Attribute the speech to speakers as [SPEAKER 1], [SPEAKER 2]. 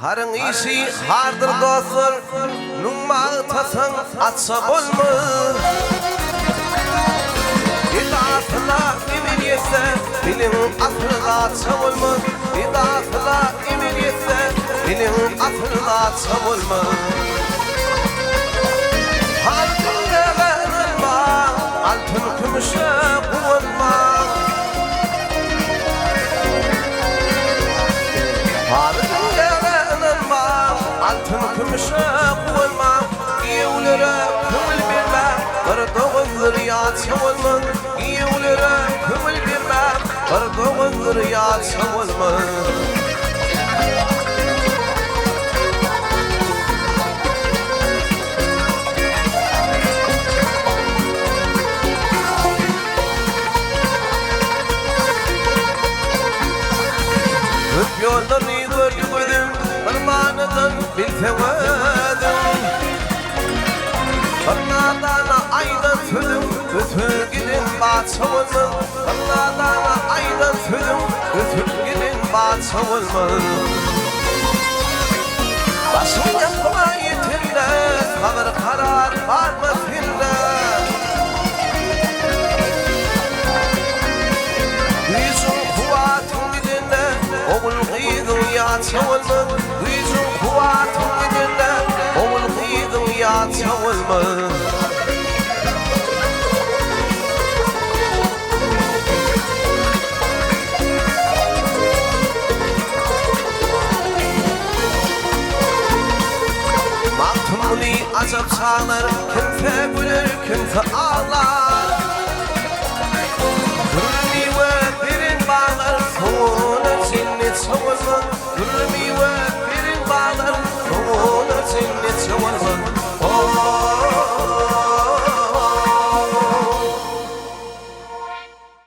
[SPEAKER 1] Harın işi hardır dostlar, nummağı tasan atsa bolmaz. İdafına emin yetse, bilin asırla atsa olmaz. İdafına emin yetse, bilin asırla atsa olmaz. Altın değerlenme, altın gümüşe kullanma. Altın gümüşe kullanma, iyilere kömül verme, bir doğundur yatsa olma. İyilere kömül verme, bir doğundur yatsa olma. Hüp yollarını gördüm, parmağından biltemedim. Fırladana aydan tüdüm, götür gidin batsa olma. Fırladana aydan tüdüm, götür gidin batsa olma. Başım yakma yetinle, sabır karar varma sinde. Gücün kuvvetun gidinle, oğul gıydın yatsa olma. Gücün kuvvetun gidinle, oğul gıydın yatsa olma. Acap çağlar, kimse gülür, kimse ağlar.